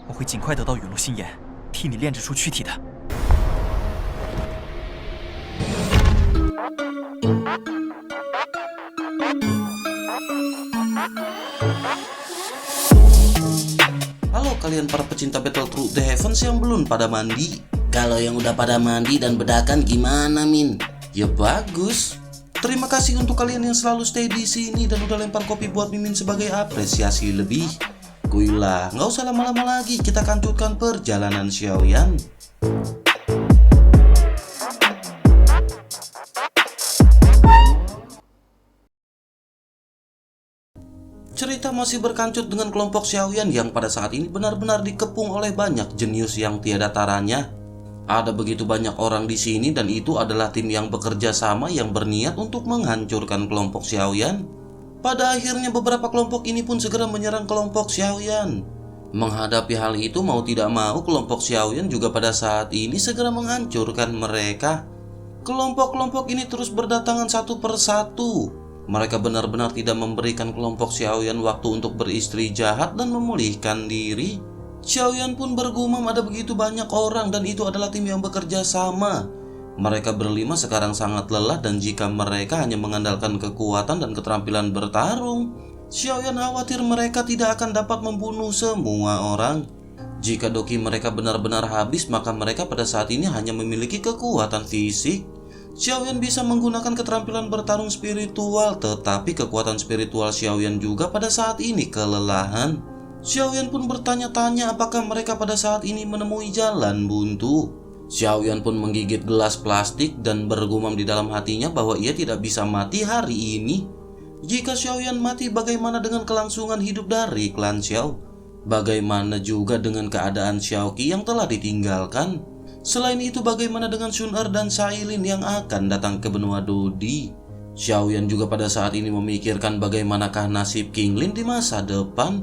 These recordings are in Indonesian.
我会尽快得到陨落心炎，替你炼制出躯体的。Halo kalian para pecinta Battle Through the Heavens yang belum pada mandi. Kalau yang udah pada mandi dan bedakan gimana Min? Ya bagus. Terima kasih untuk kalian yang selalu stay di sini dan udah lempar kopi buat Mimin sebagai apresiasi lebih. Kuilah, nggak usah lama-lama lagi, kita kanturkan perjalanan Xiaoyan. Cerita masih berkancut dengan kelompok Xiaoyan yang pada saat ini benar-benar dikepung oleh banyak jenius yang tiada taranya. Ada begitu banyak orang di sini dan itu adalah tim yang bekerja sama yang berniat untuk menghancurkan kelompok Xiaoyan. Pada akhirnya beberapa kelompok ini pun segera menyerang kelompok Xiaoyan. Menghadapi hal itu mau tidak mau kelompok Xiaoyan juga pada saat ini segera menghancurkan mereka. Kelompok-kelompok ini terus berdatangan satu persatu. Mereka benar-benar tidak memberikan kelompok Xiaoyan waktu untuk beristri jahat dan memulihkan diri. Xiaoyan pun bergumam ada begitu banyak orang dan itu adalah tim yang bekerja sama. Mereka berlima sekarang sangat lelah dan jika mereka hanya mengandalkan kekuatan dan keterampilan bertarung, Xiaoyan khawatir mereka tidak akan dapat membunuh semua orang. Jika doki mereka benar-benar habis, maka mereka pada saat ini hanya memiliki kekuatan fisik. Xiaoyan bisa menggunakan keterampilan bertarung spiritual, tetapi kekuatan spiritual Xiaoyan juga pada saat ini kelelahan. Xiaoyan pun bertanya-tanya apakah mereka pada saat ini menemui jalan buntu. Xiaoyan pun menggigit gelas plastik dan bergumam di dalam hatinya bahwa ia tidak bisa mati hari ini. Jika Xiaoyan mati, bagaimana dengan kelangsungan hidup dari klan Xiao? Bagaimana juga dengan keadaan Xiaoqi yang telah ditinggalkan? Selain itu, bagaimana dengan Shun-Er dan Shailin yang akan datang ke benua Dodi? Xiaoyan juga pada saat ini memikirkan bagaimanakah nasib King Lin di masa depan.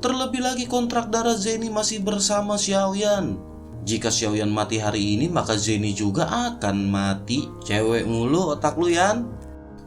Terlebih lagi kontrak darah Zeni masih bersama Xiaoyan. Jika Xiaoyan mati hari ini, maka Zeni juga akan mati. Cewek mulu otak lu, Yan.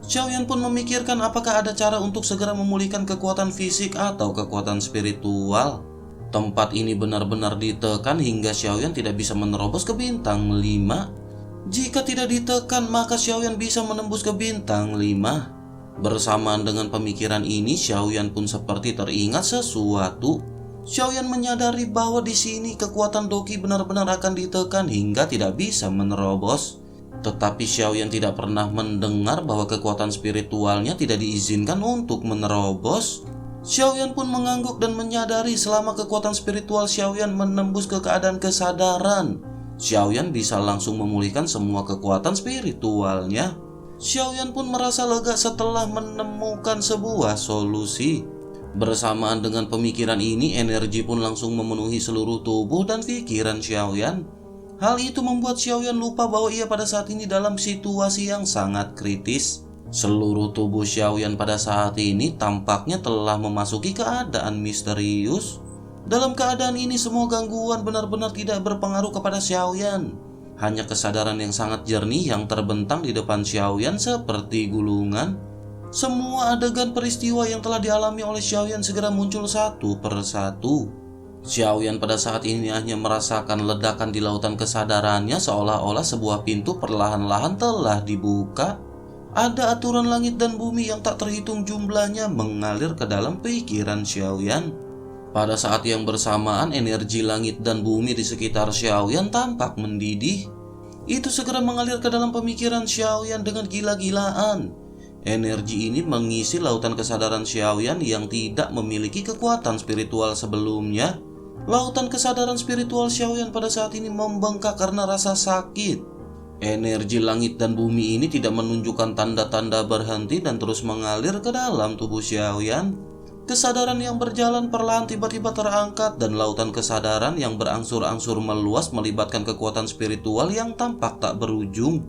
Xiaoyan pun memikirkan apakah ada cara untuk segera memulihkan kekuatan fisik atau kekuatan spiritual. Tempat ini benar-benar ditekan hingga Xiaoyan tidak bisa menerobos ke bintang 5. Jika tidak ditekan, maka Xiaoyan bisa menembus ke bintang 5. Bersamaan dengan pemikiran ini, Xiaoyan pun seperti teringat sesuatu. Xiaoyan menyadari bahwa di sini kekuatan doki benar-benar akan ditekan hingga tidak bisa menerobos. Tetapi Xiaoyan tidak pernah mendengar bahwa kekuatan spiritualnya tidak diizinkan untuk menerobos. Xiaoyan pun mengangguk dan menyadari selama kekuatan spiritual Xiaoyan menembus ke keadaan kesadaran, Xiaoyan bisa langsung memulihkan semua kekuatan spiritualnya. Xiaoyan pun merasa lega setelah menemukan sebuah solusi. Bersamaan dengan pemikiran ini, energi pun langsung memenuhi seluruh tubuh dan pikiran Xiaoyan. Hal itu membuat Xiaoyan lupa bahwa ia pada saat ini dalam situasi yang sangat kritis. Seluruh tubuh Xiaoyan pada saat ini tampaknya telah memasuki keadaan misterius. Dalam keadaan ini semua gangguan benar-benar tidak berpengaruh kepada Xiaoyan. Hanya kesadaran yang sangat jernih yang terbentang di depan Xiaoyan seperti gulungan. Semua adegan peristiwa yang telah dialami oleh Xiaoyan segera muncul satu persatu. Xiaoyan pada saat ini hanya merasakan ledakan di lautan kesadarannya seolah-olah sebuah pintu perlahan-lahan telah dibuka. Ada aturan langit dan bumi yang tak terhitung jumlahnya mengalir ke dalam pikiran Xiaoyan. Pada saat yang bersamaan, energi langit dan bumi di sekitar Xiaoyan tampak mendidih. Itu segera mengalir ke dalam pemikiran Xiaoyan dengan gila-gilaan. Energi ini mengisi lautan kesadaran Xiaoyan yang tidak memiliki kekuatan spiritual sebelumnya. Lautan kesadaran spiritual Xiaoyan pada saat ini membengkak karena rasa sakit. Energi langit dan bumi ini tidak menunjukkan tanda-tanda berhenti dan terus mengalir ke dalam tubuh Xiaoyan. Kesadaran yang berjalan perlahan tiba-tiba terangkat dan lautan kesadaran yang berangsur-angsur meluas melibatkan kekuatan spiritual yang tampak tak berujung.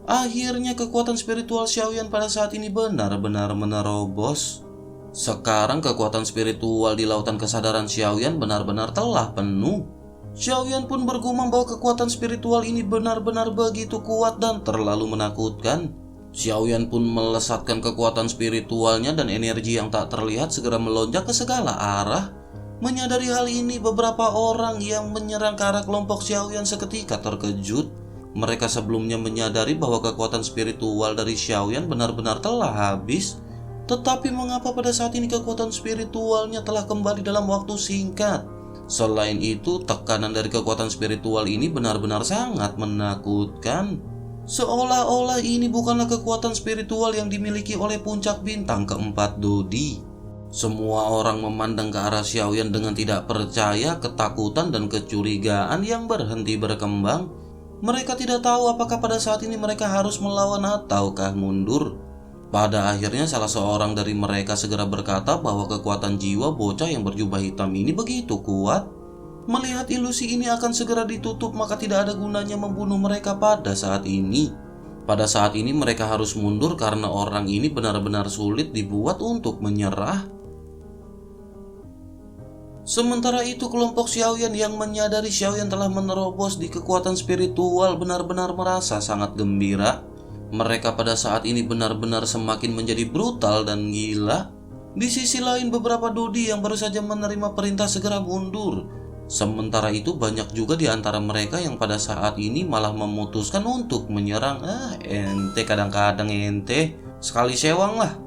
Akhirnya kekuatan spiritual Xiaoyan pada saat ini benar-benar menerobos. Sekarang kekuatan spiritual di lautan kesadaran Xiaoyan benar-benar telah penuh. Xiaoyan pun bergumam bahwa kekuatan spiritual ini benar-benar begitu kuat dan terlalu menakutkan. Xiaoyan pun melesatkan kekuatan spiritualnya dan energi yang tak terlihat segera melonjak ke segala arah. Menyadari hal ini, beberapa orang yang menyerang ke arah kelompok Xiaoyan seketika terkejut. Mereka sebelumnya menyadari bahwa kekuatan spiritual dari Xiaoyan benar-benar telah habis. Tetapi mengapa pada saat ini kekuatan spiritualnya telah kembali dalam waktu singkat? Selain itu, tekanan dari kekuatan spiritual ini benar-benar sangat menakutkan. Seolah-olah ini bukanlah kekuatan spiritual yang dimiliki oleh puncak bintang keempat Dodi. Semua orang memandang ke arah Xiaoyan dengan tidak percaya, ketakutan, dan kecurigaan yang berhenti berkembang. Mereka tidak tahu apakah pada saat ini mereka harus melawan ataukah mundur. Pada akhirnya salah seorang dari mereka segera berkata bahwa kekuatan jiwa bocah yang berjubah hitam ini begitu kuat. Melihat ilusi ini akan segera ditutup, maka tidak ada gunanya membunuh mereka pada saat ini. Pada saat ini mereka harus mundur karena orang ini benar-benar sulit dibuat untuk menyerah. Sementara itu, kelompok Xiaoyan yang menyadari Xiaoyan telah menerobos di kekuatan spiritual benar-benar merasa sangat gembira. Mereka pada saat ini benar-benar semakin menjadi brutal dan gila. Di sisi lain, beberapa Dodi yang baru saja menerima perintah segera mundur. Sementara itu, banyak juga di antara mereka yang pada saat ini malah memutuskan untuk menyerang. Ente kadang-kadang ente sekali sewang lah.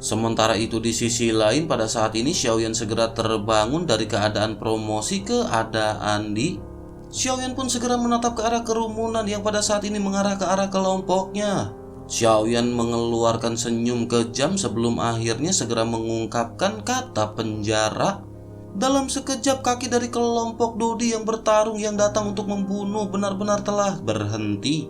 Sementara itu di sisi lain, pada saat ini Xiaoyan segera terbangun dari keadaan promosi keadaan di. Xiaoyan pun segera menatap ke arah kerumunan yang pada saat ini mengarah ke arah kelompoknya. Xiaoyan mengeluarkan senyum kejam sebelum akhirnya segera mengungkapkan kata penjara. Dalam sekejap, kaki dari kelompok Dodi yang bertarung yang datang untuk membunuh benar-benar telah berhenti.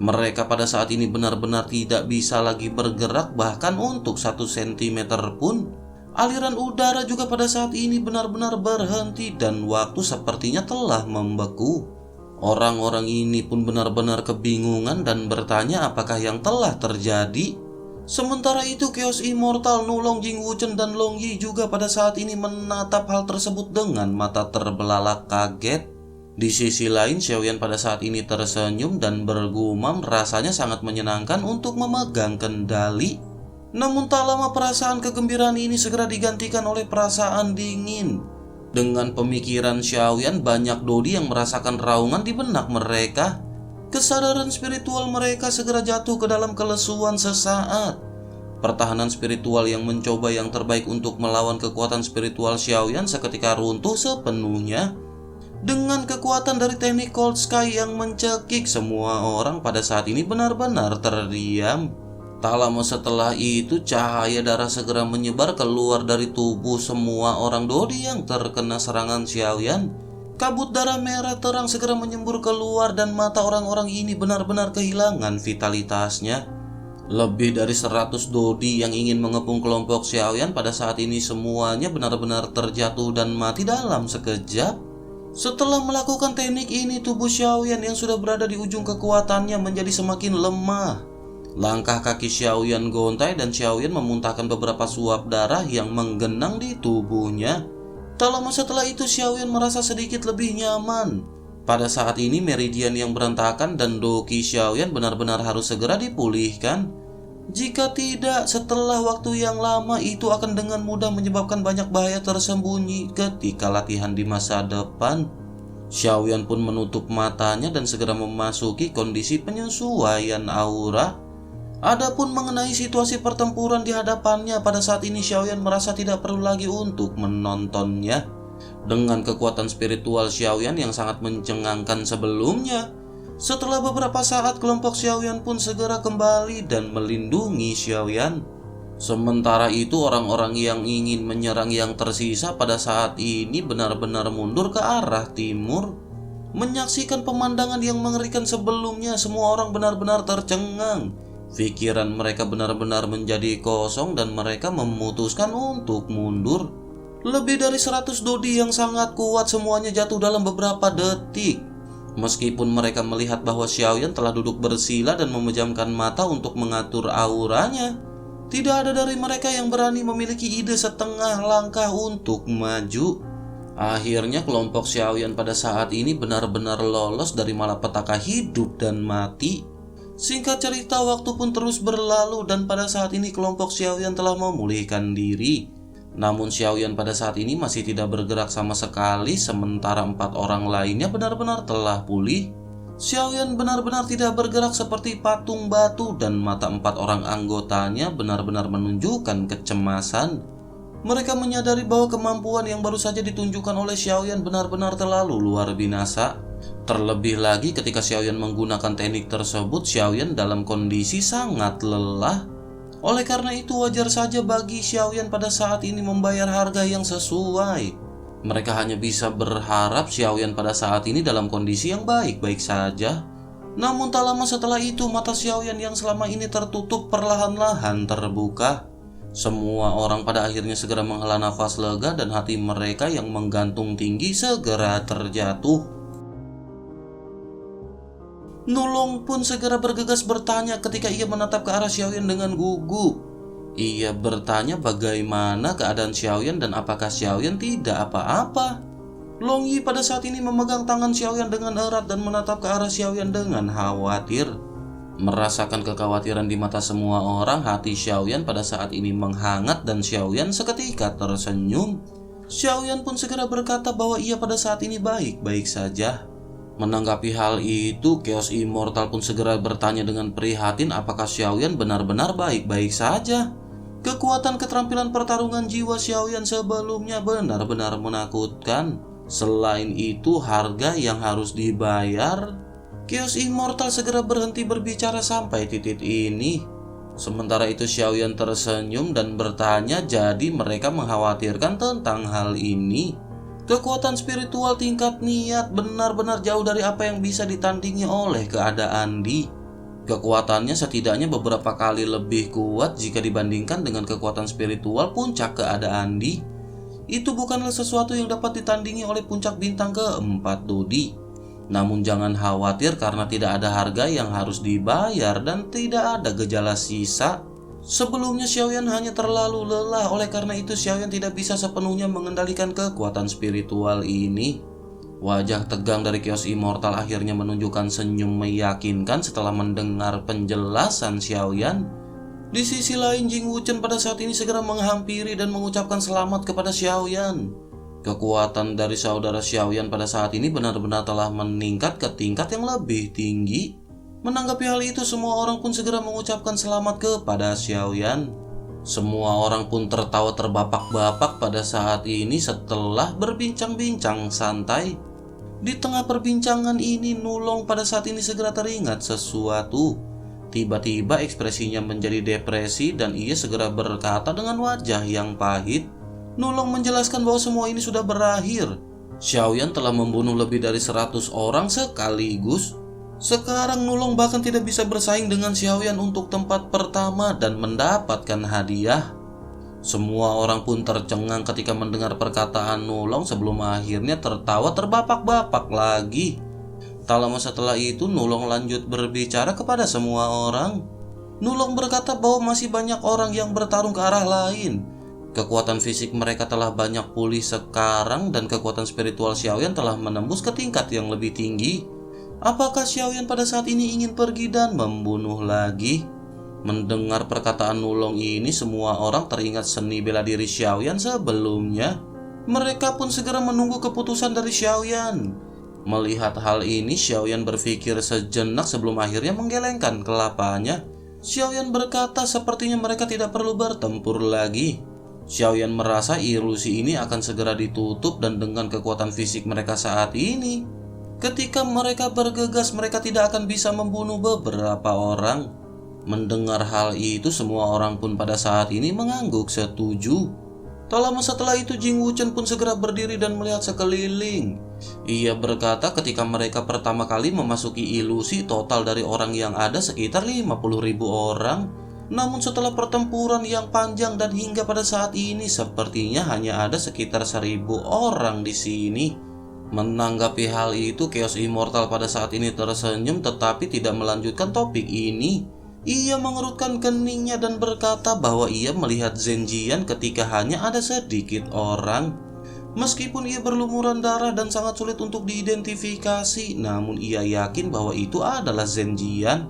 Mereka pada saat ini benar-benar tidak bisa lagi bergerak bahkan untuk 1 cm pun. Aliran udara juga pada saat ini benar-benar berhenti dan waktu sepertinya telah membeku. Orang-orang ini pun benar-benar kebingungan dan bertanya apakah yang telah terjadi. Sementara itu, Chaos Immortal, Nulong Jing Wuchen dan Long Yi juga pada saat ini menatap hal tersebut dengan mata terbelalak kaget. Di sisi lain, Xiaoyan pada saat ini tersenyum dan bergumam rasanya sangat menyenangkan untuk memegang kendali. Namun tak lama perasaan kegembiraan ini segera digantikan oleh perasaan dingin. Dengan pemikiran Xiaoyan, banyak Dodi yang merasakan raungan di benak mereka. Kesadaran spiritual mereka segera jatuh ke dalam kelesuan sesaat. Pertahanan spiritual yang mencoba yang terbaik untuk melawan kekuatan spiritual Xiaoyan seketika runtuh sepenuhnya. Dengan kekuatan dari teknik Cold Sky yang mencekik, semua orang pada saat ini benar-benar terdiam. Tak lama setelah itu, cahaya darah segera menyebar keluar dari tubuh semua orang Dodi yang terkena serangan Xiaoyan. Kabut darah merah terang segera menyembur keluar dan mata orang-orang ini benar-benar kehilangan vitalitasnya. Lebih dari 100 Dodi yang ingin mengepung kelompok Xiaoyan pada saat ini semuanya benar-benar terjatuh dan mati dalam sekejap. Setelah melakukan teknik ini, tubuh Xiaoyan yang sudah berada di ujung kekuatannya menjadi semakin lemah. Langkah kaki Xiaoyan gontai dan Xiaoyan memuntahkan beberapa suap darah yang menggenang di tubuhnya. Tak lama setelah itu, Xiaoyan merasa sedikit lebih nyaman. Pada saat ini, meridian yang berantakan dan Doqi Xiaoyan benar-benar harus segera dipulihkan. Jika tidak, setelah waktu yang lama itu akan dengan mudah menyebabkan banyak bahaya tersembunyi ketika latihan di masa depan. Xiaoyan pun menutup matanya dan segera memasuki kondisi penyesuaian aura. Adapun mengenai situasi pertempuran di hadapannya, pada saat ini Xiaoyan merasa tidak perlu lagi untuk menontonnya. Dengan kekuatan spiritual Xiaoyan yang sangat mencengangkan sebelumnya, setelah beberapa saat kelompok Xiaoyan pun segera kembali dan melindungi Xiaoyan. Sementara itu, orang-orang yang ingin menyerang yang tersisa pada saat ini benar-benar mundur ke arah timur. Menyaksikan pemandangan yang mengerikan sebelumnya, semua orang benar-benar tercengang. Pikiran mereka benar-benar menjadi kosong dan mereka memutuskan untuk mundur. Lebih dari 100 Dodi yang sangat kuat semuanya jatuh dalam beberapa detik. Meskipun mereka melihat bahwa Xiaoyan telah duduk bersila dan memejamkan mata untuk mengatur auranya, tidak ada dari mereka yang berani memiliki ide setengah langkah untuk maju. Akhirnya kelompok Xiaoyan pada saat ini benar-benar lolos dari malapetaka hidup dan mati. Singkat cerita, waktu pun terus berlalu dan pada saat ini kelompok Xiaoyan telah memulihkan diri. Namun Xiaoyan pada saat ini masih tidak bergerak sama sekali, sementara 4 orang lainnya benar-benar telah pulih. Xiaoyan benar-benar tidak bergerak seperti patung batu dan mata 4 orang anggotanya benar-benar menunjukkan kecemasan. Mereka menyadari bahwa kemampuan yang baru saja ditunjukkan oleh Xiaoyan benar-benar terlalu luar biasa. Terlebih lagi ketika Xiaoyan menggunakan teknik tersebut, Xiaoyan dalam kondisi sangat lelah. Oleh karena itu wajar saja bagi Xiaoyan pada saat ini membayar harga yang sesuai. Mereka hanya bisa berharap Xiaoyan pada saat ini dalam kondisi yang baik-baik saja. Namun tak lama setelah itu mata Xiaoyan yang selama ini tertutup perlahan-lahan terbuka. Semua orang pada akhirnya segera menghela nafas lega dan hati mereka yang menggantung tinggi segera terjatuh. Nulong pun segera bergegas bertanya ketika ia menatap ke arah Xiaoyan dengan gugup. Ia bertanya bagaimana keadaan Xiaoyan dan apakah Xiaoyan tidak apa-apa. Long Yi pada saat ini memegang tangan Xiaoyan dengan erat dan menatap ke arah Xiaoyan dengan khawatir. Merasakan kekhawatiran di mata semua orang, hati Xiaoyan pada saat ini menghangat dan Xiaoyan seketika tersenyum. Xiaoyan pun segera berkata bahwa ia pada saat ini baik-baik saja. Menanggapi hal itu, Chaos Immortal pun segera bertanya dengan prihatin apakah Xiaoyan benar-benar baik-baik saja. Kekuatan keterampilan pertarungan jiwa Xiaoyan sebelumnya benar-benar menakutkan. Selain itu, harga yang harus dibayar. Chaos Immortal segera berhenti berbicara sampai titik ini. Sementara itu Xiaoyan tersenyum dan bertanya, jadi mereka mengkhawatirkan tentang hal ini. Kekuatan spiritual tingkat niat benar-benar jauh dari apa yang bisa ditandingi oleh keadaan Di. Kekuatannya setidaknya beberapa kali lebih kuat jika dibandingkan dengan kekuatan spiritual puncak keadaan Di. Itu bukanlah sesuatu yang dapat ditandingi oleh puncak bintang keempat Dodi. Namun jangan khawatir karena tidak ada harga yang harus dibayar dan tidak ada gejala sisa. Sebelumnya Xiaoyan hanya terlalu lelah, oleh karena itu Xiaoyan tidak bisa sepenuhnya mengendalikan kekuatan spiritual ini. Wajah tegang dari Chaos Immortal akhirnya menunjukkan senyum meyakinkan setelah mendengar penjelasan Xiaoyan. Di sisi lain Jing Wuchen pada saat ini segera menghampiri dan mengucapkan selamat kepada Xiaoyan. Kekuatan dari saudara Xiaoyan pada saat ini benar-benar telah meningkat ke tingkat yang lebih tinggi. Menanggapi hal itu, semua orang pun segera mengucapkan selamat kepada Xiaoyan. Semua orang pun tertawa terbahak-bahak pada saat ini setelah berbincang-bincang santai. Di tengah perbincangan ini, Nulong pada saat ini segera teringat sesuatu. Tiba-tiba ekspresinya menjadi depresi dan ia segera berkata dengan wajah yang pahit. Nulong menjelaskan bahwa semua ini sudah berakhir. Xiaoyan telah membunuh lebih dari 100 orang sekaligus. Sekarang Nulong bahkan tidak bisa bersaing dengan Xiaoyan untuk tempat pertama dan mendapatkan hadiah. Semua orang pun tercengang ketika mendengar perkataan Nulong sebelum akhirnya tertawa terbahak-bahak lagi. Tak lama setelah itu Nulong lanjut berbicara kepada semua orang. Nulong berkata bahwa masih banyak orang yang bertarung ke arah lain. Kekuatan fisik mereka telah banyak pulih sekarang dan kekuatan spiritual Xiaoyan telah menembus ke tingkat yang lebih tinggi. Apakah Xiaoyan pada saat ini ingin pergi dan membunuh lagi? Mendengar perkataan Nulong ini, semua orang teringat seni bela diri Xiaoyan sebelumnya. Mereka pun segera menunggu keputusan dari Xiaoyan. Melihat hal ini, Xiaoyan berpikir sejenak sebelum akhirnya menggelengkan kelapanya. Xiaoyan berkata sepertinya mereka tidak perlu bertempur lagi. Xiaoyan merasa ilusi ini akan segera ditutup dan dengan kekuatan fisik mereka saat ini, ketika mereka bergegas mereka tidak akan bisa membunuh beberapa orang. Mendengar hal itu, semua orang pun pada saat ini mengangguk setuju. Tak lama setelah itu Jing Wuchen pun segera berdiri dan melihat sekeliling. Ia berkata ketika mereka pertama kali memasuki ilusi, total dari orang yang ada sekitar 50.000 orang. Namun setelah pertempuran yang panjang dan hingga pada saat ini sepertinya hanya ada sekitar 1.000 orang di sini. Menanggapi hal itu, Chaos Immortal pada saat ini tersenyum tetapi tidak melanjutkan topik ini. Ia mengerutkan keningnya dan berkata bahwa ia melihat Zenjian ketika hanya ada sedikit orang. Meskipun ia berlumuran darah dan sangat sulit untuk diidentifikasi, namun ia yakin bahwa itu adalah Zenjian.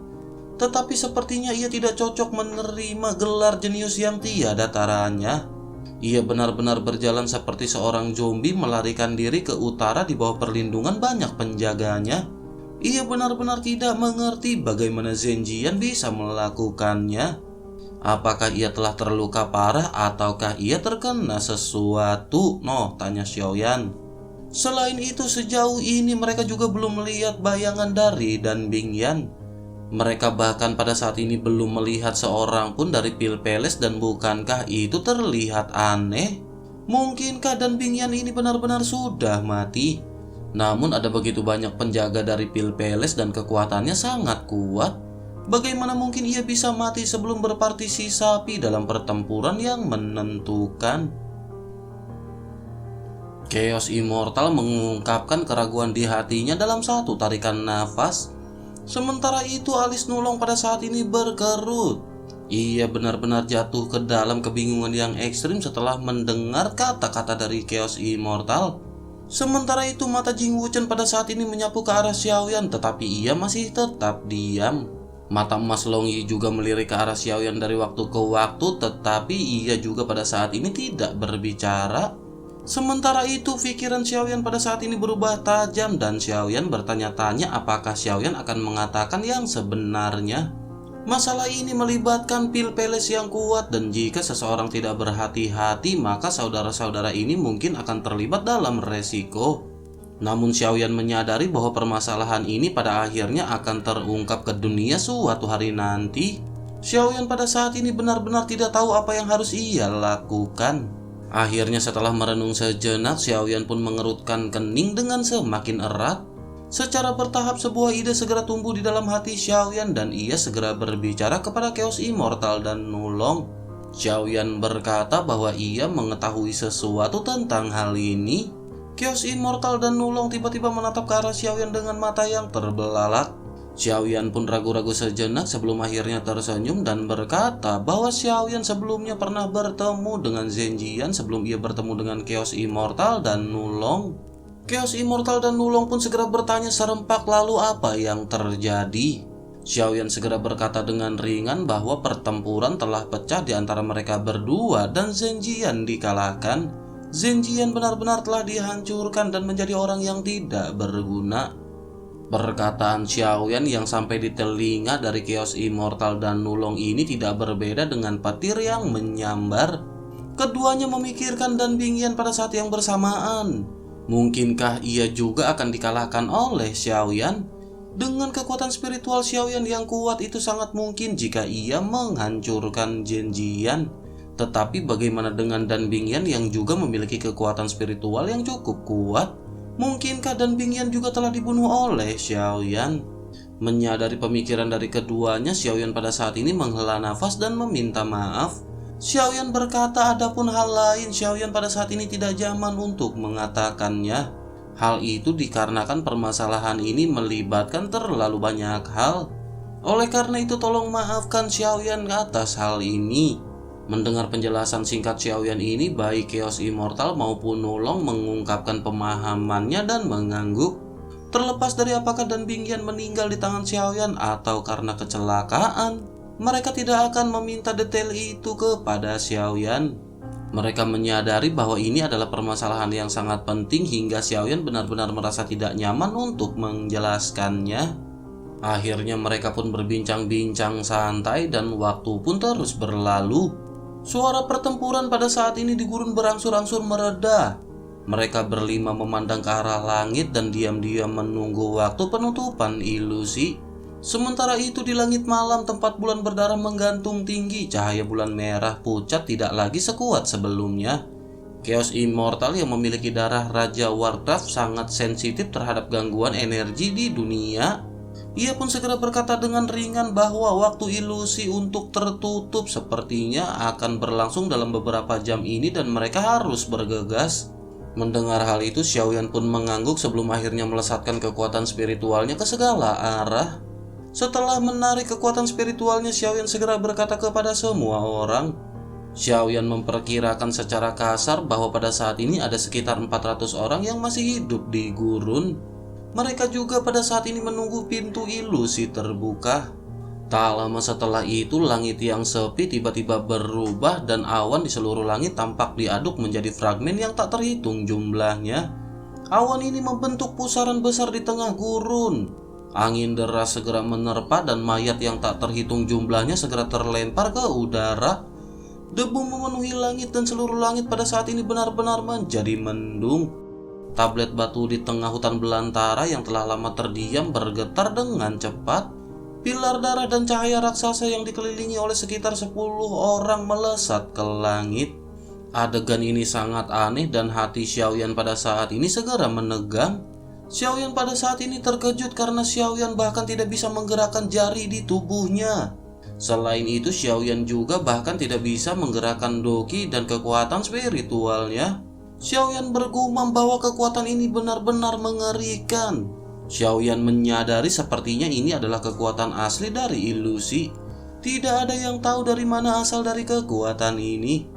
Tetapi sepertinya ia tidak cocok menerima gelar jenius yang tiada taranya. Ia benar-benar berjalan seperti seorang zombie melarikan diri ke utara di bawah perlindungan banyak penjaganya. Ia benar-benar tidak mengerti bagaimana Zenjian bisa melakukannya. Apakah ia telah terluka parah ataukah ia terkena sesuatu? Tanya Xiaoyan. Selain itu, sejauh ini mereka juga belum melihat bayangan dari Dan Bingyan. Mereka bahkan pada saat ini belum melihat seorang pun dari Pil Palace, dan bukankah itu terlihat aneh? Mungkinkah Dan Bingyan ini benar-benar sudah mati? Namun ada begitu banyak penjaga dari Pil Palace dan kekuatannya sangat kuat. Bagaimana mungkin ia bisa mati sebelum berpartisipasi dalam pertempuran yang menentukan? Chaos Immortal mengungkapkan keraguan di hatinya dalam satu tarikan nafas. Sementara itu alis Nulong pada saat ini berkerut. Ia benar-benar jatuh ke dalam kebingungan yang ekstrim setelah mendengar kata-kata dari Chaos Immortal. Sementara itu mata Jing Wuchen pada saat ini menyapu ke arah Xiaoyan, tetapi ia masih tetap diam. Mata emas Long Yi juga melirik ke arah Xiaoyan dari waktu ke waktu, tetapi ia juga pada saat ini tidak berbicara. Sementara itu pikiran Xiaoyan pada saat ini berubah tajam dan Xiaoyan bertanya-tanya apakah Xiaoyan akan mengatakan yang sebenarnya. Masalah ini melibatkan Pil Palace yang kuat, dan jika seseorang tidak berhati-hati maka saudara-saudara ini mungkin akan terlibat dalam resiko. Namun Xiaoyan menyadari bahwa permasalahan ini pada akhirnya akan terungkap ke dunia suatu hari nanti. Xiaoyan pada saat ini benar-benar tidak tahu apa yang harus ia lakukan. Akhirnya setelah merenung sejenak, Xiaoyan pun mengerutkan kening dengan semakin erat. Secara bertahap sebuah ide segera tumbuh di dalam hati Xiaoyan dan ia segera berbicara kepada Chaos Immortal dan Nulong. Xiaoyan berkata bahwa ia mengetahui sesuatu tentang hal ini. Chaos Immortal dan Nulong tiba-tiba menatap ke arah Xiaoyan dengan mata yang terbelalak. Xiaoyan pun ragu-ragu sejenak sebelum akhirnya tersenyum dan berkata bahwa Xiaoyan sebelumnya pernah bertemu dengan Zenjian sebelum ia bertemu dengan Chaos Immortal dan Nulong. Chaos Immortal dan Nulong pun segera bertanya serempak, lalu apa yang terjadi? Xiaoyan segera berkata dengan ringan bahwa pertempuran telah pecah di antara mereka berdua dan Zenjian dikalahkan. Zenjian benar-benar telah dihancurkan dan menjadi orang yang tidak berguna. Perkataan Xiaoyan yang sampai di telinga dari Chaos Immortal dan Nulong ini tidak berbeda dengan petir yang menyambar. Keduanya memikirkan Dan Bingyan pada saat yang bersamaan. Mungkinkah ia juga akan dikalahkan oleh Xiaoyan? Dengan kekuatan spiritual Xiaoyan yang kuat, itu sangat mungkin jika ia menghancurkan Zenjian. Tetapi bagaimana dengan Dan Bingyan yang juga memiliki kekuatan spiritual yang cukup kuat? Mungkinkah Dan Bingyan juga telah dibunuh oleh Xiaoyan? Menyadari pemikiran dari keduanya, Xiaoyan pada saat ini menghela nafas dan meminta maaf. Xiaoyan berkata adapun hal lain, Xiaoyan pada saat ini tidak zaman untuk mengatakannya. Hal itu dikarenakan permasalahan ini melibatkan terlalu banyak hal. Oleh karena itu tolong maafkan Xiaoyan atas hal ini. Mendengar penjelasan singkat Xiaoyan ini, baik Chaos Immortal maupun Nulong mengungkapkan pemahamannya dan mengangguk. Terlepas dari apakah Dan Bingyan meninggal di tangan Xiaoyan atau karena kecelakaan, mereka tidak akan meminta detail itu kepada Xiaoyan. Mereka menyadari bahwa ini adalah permasalahan yang sangat penting hingga Xiaoyan benar-benar merasa tidak nyaman untuk menjelaskannya. Akhirnya mereka pun berbincang-bincang santai dan waktu pun terus berlalu. Suara pertempuran pada saat ini di gurun berangsur-angsur mereda. Mereka berlima memandang ke arah langit dan diam-diam menunggu waktu penutupan ilusi. Sementara itu di langit malam tempat bulan berdarah menggantung tinggi, cahaya bulan merah pucat tidak lagi sekuat sebelumnya. Chaos Immortal yang memiliki darah Raja Warcraft sangat sensitif terhadap gangguan energi di dunia. Ia pun segera berkata dengan ringan bahwa waktu ilusi untuk tertutup sepertinya akan berlangsung dalam beberapa jam ini dan mereka harus bergegas. Mendengar hal itu, Xiaoyan pun mengangguk sebelum akhirnya melesatkan kekuatan spiritualnya ke segala arah. Setelah menarik kekuatan spiritualnya, Xiaoyan segera berkata kepada semua orang. Xiaoyan memperkirakan secara kasar bahwa pada saat ini ada sekitar 400 orang yang masih hidup di gurun. Mereka juga pada saat ini menunggu pintu ilusi terbuka. Tak lama setelah itu, langit yang sepi tiba-tiba berubah dan awan di seluruh langit tampak diaduk menjadi fragmen yang tak terhitung jumlahnya. Awan ini membentuk pusaran besar di tengah gurun. Angin deras segera menerpa dan mayat yang tak terhitung jumlahnya segera terlempar ke udara. Debu memenuhi langit dan seluruh langit pada saat ini benar-benar menjadi mendung. Tablet batu di tengah hutan belantara yang telah lama terdiam bergetar dengan cepat. Pilar darah dan cahaya raksasa yang dikelilingi oleh sekitar 10 orang melesat ke langit. Adegan ini sangat aneh dan hati Xiaoyan pada saat ini segera menegang. Xiaoyan pada saat ini terkejut karena Xiaoyan bahkan tidak bisa menggerakkan jari di tubuhnya. Selain itu, Xiaoyan juga bahkan tidak bisa menggerakkan doki dan kekuatan spiritualnya. Xiaoyan bergumam bahwa kekuatan ini benar-benar mengerikan. Xiaoyan menyadari sepertinya ini adalah kekuatan asli dari ilusi. Tidak ada yang tahu dari mana asal dari kekuatan ini.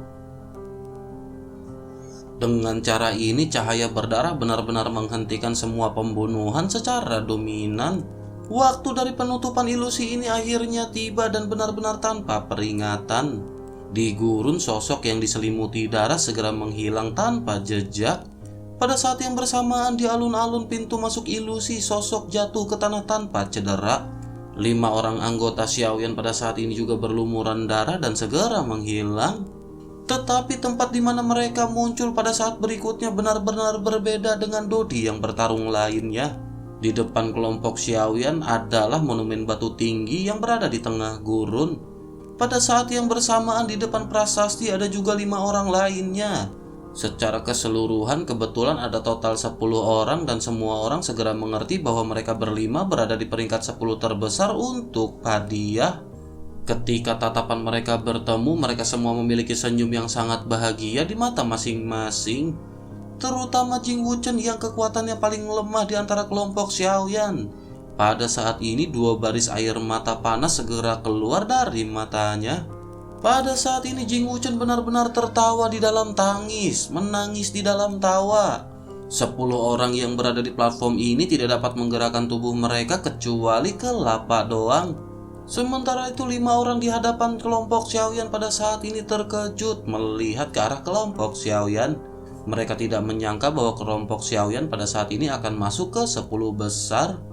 Dengan cara ini, cahaya berdarah benar-benar menghentikan semua pembunuhan secara dominan. Waktu dari penutupan ilusi ini akhirnya tiba dan benar-benar tanpa peringatan. Di gurun, sosok yang diselimuti darah segera menghilang tanpa jejak. Pada saat yang bersamaan di alun-alun pintu masuk ilusi, sosok jatuh ke tanah tanpa cedera. 5 orang anggota Xiaoyan pada saat ini juga berlumuran darah dan segera menghilang. Tetapi tempat di mana mereka muncul pada saat berikutnya benar-benar berbeda dengan Dodi yang bertarung lainnya. Di depan kelompok Xiaoyan adalah monumen batu tinggi yang berada di tengah gurun. Pada saat yang bersamaan di depan prasasti ada juga 5 orang lainnya. Secara keseluruhan kebetulan ada total 10 orang dan semua orang segera mengerti bahwa mereka berlima berada di peringkat 10 terbesar untuk hadiah. Ketika tatapan mereka bertemu, mereka semua memiliki senyum yang sangat bahagia di mata masing-masing. Terutama Jing Wuchen yang kekuatannya paling lemah di antara kelompok Xiaoyan. Pada saat ini 2 baris air mata panas segera keluar dari matanya. Pada saat ini Jing Wuchen benar-benar tertawa di dalam tangis, menangis di dalam tawa. 10 orang yang berada di platform ini tidak dapat menggerakkan tubuh mereka kecuali kelapa doang. Sementara itu 5 orang di hadapan kelompok Xiaoyan pada saat ini terkejut melihat ke arah kelompok Xiaoyan. Mereka tidak menyangka bahwa kelompok Xiaoyan pada saat ini akan masuk ke 10 besar.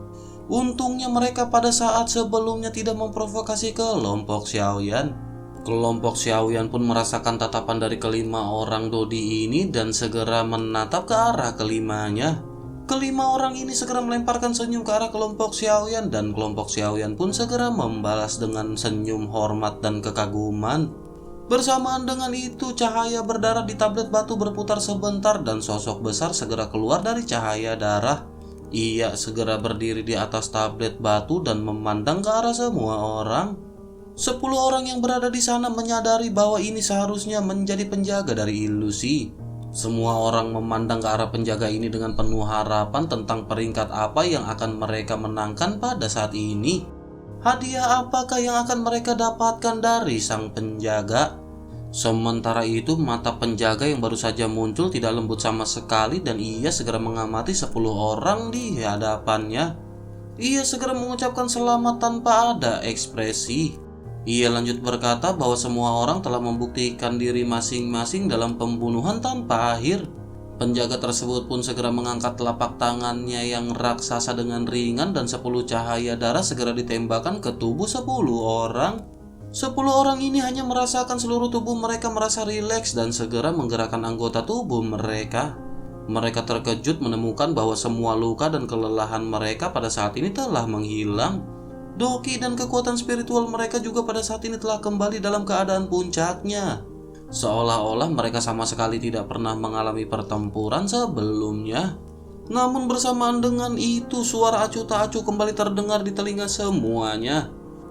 Untungnya mereka pada saat sebelumnya tidak memprovokasi kelompok Xiaoyan. Kelompok Xiaoyan pun merasakan tatapan dari kelima orang Dodi ini dan segera menatap ke arah kelimanya. Kelima orang ini segera melemparkan senyum ke arah kelompok Xiaoyan dan kelompok Xiaoyan pun segera membalas dengan senyum hormat dan kekaguman. Bersamaan dengan itu, cahaya berdarah di tablet batu berputar sebentar dan sosok besar segera keluar dari cahaya darah. Ia segera berdiri di atas tablet batu dan memandang ke arah semua orang. 10 orang yang berada di sana menyadari bahwa ini seharusnya menjadi penjaga dari ilusi. Semua orang memandang ke arah penjaga ini dengan penuh harapan tentang peringkat apa yang akan mereka menangkan pada saat ini. Hadiah apakah yang akan mereka dapatkan dari sang penjaga? Sementara itu, mata penjaga yang baru saja muncul tidak lembut sama sekali dan ia segera mengamati 10 orang di hadapannya. Ia segera mengucapkan selamat tanpa ada ekspresi. Ia lanjut berkata bahwa semua orang telah membuktikan diri masing-masing dalam pembunuhan tanpa akhir. Penjaga tersebut pun segera mengangkat telapak tangannya yang raksasa dengan ringan dan 10 cahaya darah segera ditembakkan ke tubuh 10 orang. 10 orang ini hanya merasakan seluruh tubuh mereka merasa rileks dan segera menggerakkan anggota tubuh mereka. Mereka terkejut menemukan bahwa semua luka dan kelelahan mereka pada saat ini telah menghilang. Doki dan kekuatan spiritual mereka juga pada saat ini telah kembali dalam keadaan puncaknya. Seolah-olah mereka sama sekali tidak pernah mengalami pertempuran sebelumnya. Namun bersamaan dengan itu, suara acuh tak acuh kembali terdengar di telinga semuanya.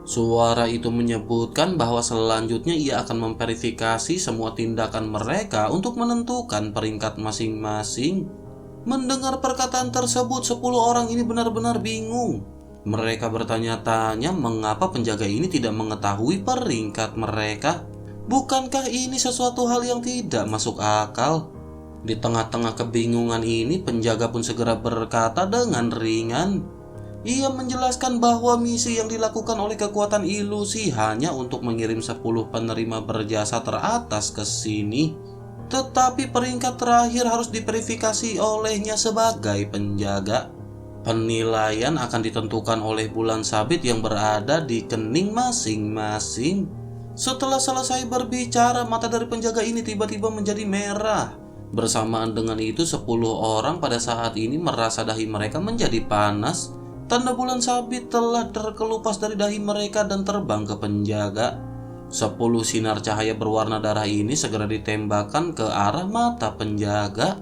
Suara itu menyebutkan bahwa selanjutnya ia akan memverifikasi semua tindakan mereka untuk menentukan peringkat masing-masing. Mendengar perkataan tersebut, 10 orang ini benar-benar bingung. Mereka bertanya-tanya mengapa penjaga ini tidak mengetahui peringkat mereka. Bukankah ini sesuatu hal yang tidak masuk akal? Di tengah-tengah kebingungan ini, penjaga pun segera berkata dengan ringan, Ia menjelaskan bahwa misi yang dilakukan oleh kekuatan ilusi hanya untuk mengirim 10 penerima berjasa teratas ke sini. Tetapi peringkat terakhir harus diverifikasi olehnya sebagai penjaga. Penilaian akan ditentukan oleh bulan sabit yang berada di kening masing-masing. Setelah selesai berbicara, mata dari penjaga ini tiba-tiba menjadi merah. Bersamaan dengan itu 10 orang pada saat ini merasa dahi mereka menjadi panas. Tanda bulan sabit telah terkelupas dari dahi mereka dan terbang ke penjaga. 10 sinar cahaya berwarna darah ini segera ditembakkan ke arah mata penjaga.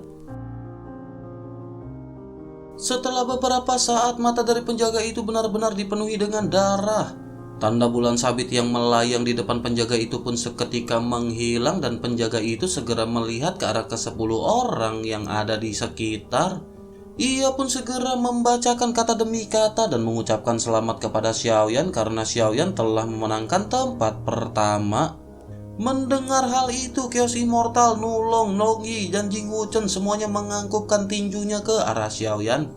Setelah beberapa saat, mata dari penjaga itu benar-benar dipenuhi dengan darah. Tanda bulan sabit yang melayang di depan penjaga itu pun seketika menghilang dan penjaga itu segera melihat ke arah ke-10 orang yang ada di sekitar. Ia pun segera membacakan kata demi kata dan mengucapkan selamat kepada Xiaoyan karena Xiaoyan telah memenangkan tempat pertama. Mendengar hal itu, Chaos Immortal, Nulong, Nongyi, dan Jing Wuchen semuanya menganggukkan tinjunya ke arah Xiaoyan.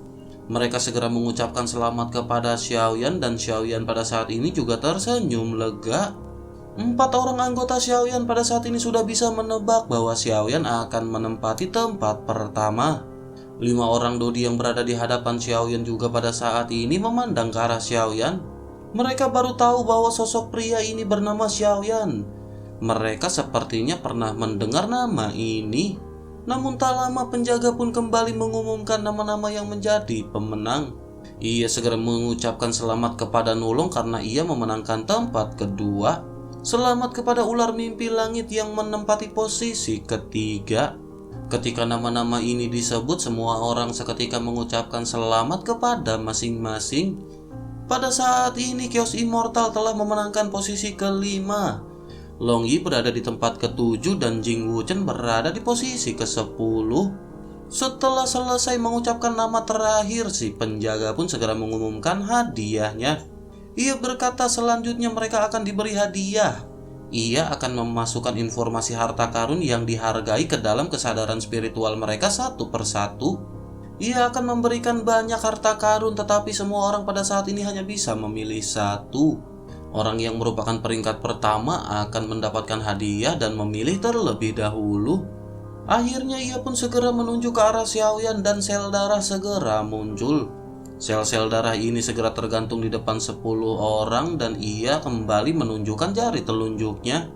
Mereka segera mengucapkan selamat kepada Xiaoyan dan Xiaoyan pada saat ini juga tersenyum lega. 4 orang anggota Xiaoyan pada saat ini sudah bisa menebak bahwa Xiaoyan akan menempati tempat pertama. 5 orang Dodi yang berada di hadapan Xiaoyan juga pada saat ini memandang ke arah Xiaoyan. Mereka baru tahu bahwa sosok pria ini bernama Xiaoyan. Mereka sepertinya pernah mendengar nama ini. Namun tak lama penjaga pun kembali mengumumkan nama-nama yang menjadi pemenang. Ia segera mengucapkan selamat kepada Nulong karena ia memenangkan tempat kedua. Selamat kepada ular mimpi langit yang menempati posisi ketiga. Ketika nama-nama ini disebut, semua orang seketika mengucapkan selamat kepada masing-masing. Pada saat ini Chaos Immortal telah memenangkan posisi kelima. Long Yi berada di tempat ke-7 dan Jing Wuchen berada di posisi ke-10. Setelah selesai mengucapkan nama terakhir, si penjaga pun segera mengumumkan hadiahnya. Ia berkata selanjutnya mereka akan diberi hadiah. Ia akan memasukkan informasi harta karun yang dihargai ke dalam kesadaran spiritual mereka satu persatu. Ia akan memberikan banyak harta karun, tetapi semua orang pada saat ini hanya bisa memilih satu. Orang yang merupakan peringkat pertama akan mendapatkan hadiah dan memilih terlebih dahulu. Akhirnya ia pun segera menunjuk ke arah Xiaoyan dan sel darah segera muncul. Sel-sel darah ini segera tergantung di depan 10 orang dan ia kembali menunjukkan jari telunjuknya.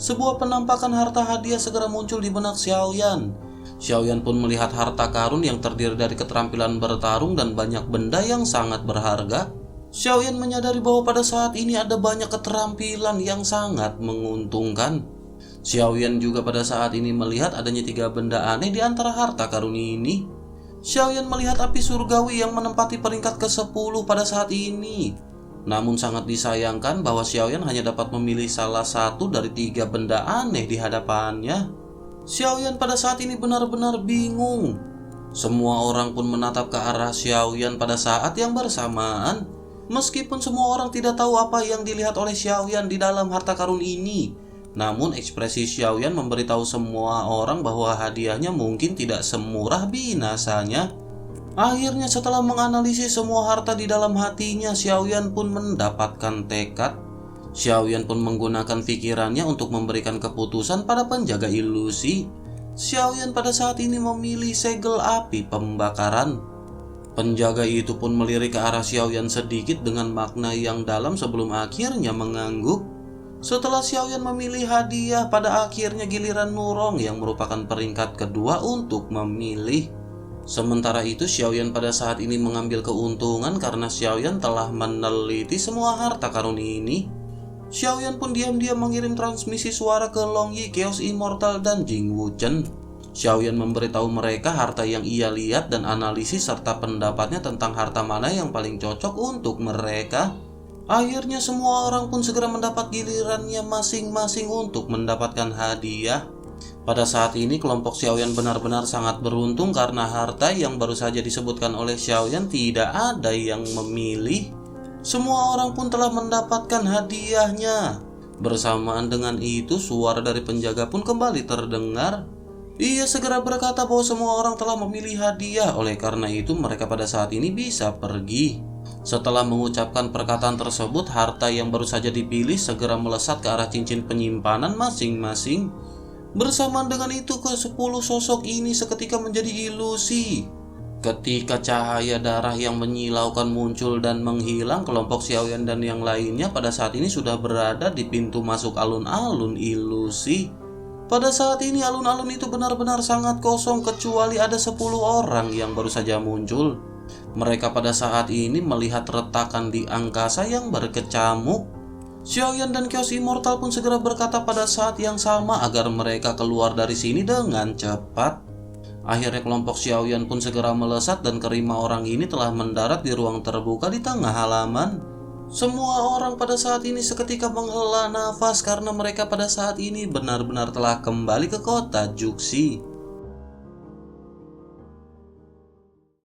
Sebuah penampakan harta hadiah segera muncul di benak Xiaoyan. Xiaoyan pun melihat harta karun yang terdiri dari keterampilan bertarung dan banyak benda yang sangat berharga. Xiaoyan menyadari bahwa pada saat ini ada banyak keterampilan yang sangat menguntungkan. Xiaoyan juga pada saat ini melihat adanya 3 benda aneh di antara harta karun ini. Xiaoyan melihat api surgawi yang menempati peringkat ke-10 pada saat ini. Namun sangat disayangkan bahwa Xiaoyan hanya dapat memilih salah satu dari 3 benda aneh di hadapannya. Xiaoyan pada saat ini benar-benar bingung. Semua orang pun menatap ke arah Xiaoyan pada saat yang bersamaan. Meskipun semua orang tidak tahu apa yang dilihat oleh Xiaoyan di dalam harta karun ini, namun ekspresi Xiaoyan memberitahu semua orang bahwa hadiahnya mungkin tidak semurah binasanya. Akhirnya setelah menganalisis semua harta di dalam hatinya, Xiaoyan pun mendapatkan tekad. Xiaoyan pun menggunakan pikirannya untuk memberikan keputusan pada penjaga ilusi. Xiaoyan pada saat ini memilih segel api pembakaran. Penjaga itu pun melirik ke arah Xiaoyan sedikit dengan makna yang dalam sebelum akhirnya mengangguk. Setelah Xiaoyan memilih hadiah, pada akhirnya giliran Nulong yang merupakan peringkat kedua untuk memilih. Sementara itu Xiaoyan pada saat ini mengambil keuntungan karena Xiaoyan telah meneliti semua harta karun ini. Xiaoyan pun diam-diam mengirim transmisi suara ke Long Yi, Chaos Immortal, dan Jing Wuchen. Xiaoyan memberitahu mereka harta yang ia lihat dan analisis serta pendapatnya tentang harta mana yang paling cocok untuk mereka. Akhirnya semua orang pun segera mendapat gilirannya masing-masing untuk mendapatkan hadiah. Pada saat ini kelompok Xiaoyan benar-benar sangat beruntung karena harta yang baru saja disebutkan oleh Xiaoyan tidak ada yang memilih. Semua orang pun telah mendapatkan hadiahnya. Bersamaan dengan itu suara dari penjaga pun kembali terdengar. Ia segera berkata bahwa semua orang telah memilih hadiah, oleh karena itu mereka pada saat ini bisa pergi. Setelah mengucapkan perkataan tersebut, harta yang baru saja dipilih segera melesat ke arah cincin penyimpanan masing-masing. Bersamaan dengan itu, ke-10 sosok ini seketika menjadi ilusi. Ketika cahaya darah yang menyilaukan muncul dan menghilang, kelompok Xiaoyan dan yang lainnya pada saat ini sudah berada di pintu masuk alun-alun ilusi. Pada saat ini alun-alun itu benar-benar sangat kosong kecuali ada 10 orang yang baru saja muncul. Mereka pada saat ini melihat retakan di angkasa yang berkecamuk. Xiaoyan dan Chaos Immortal pun segera berkata pada saat yang sama agar mereka keluar dari sini dengan cepat. Akhirnya kelompok Xiaoyan pun segera melesat dan kelima orang ini telah mendarat di ruang terbuka di tengah halaman. Semua orang pada saat ini seketika menghela nafas karena mereka pada saat ini benar-benar telah kembali ke kota Juxi.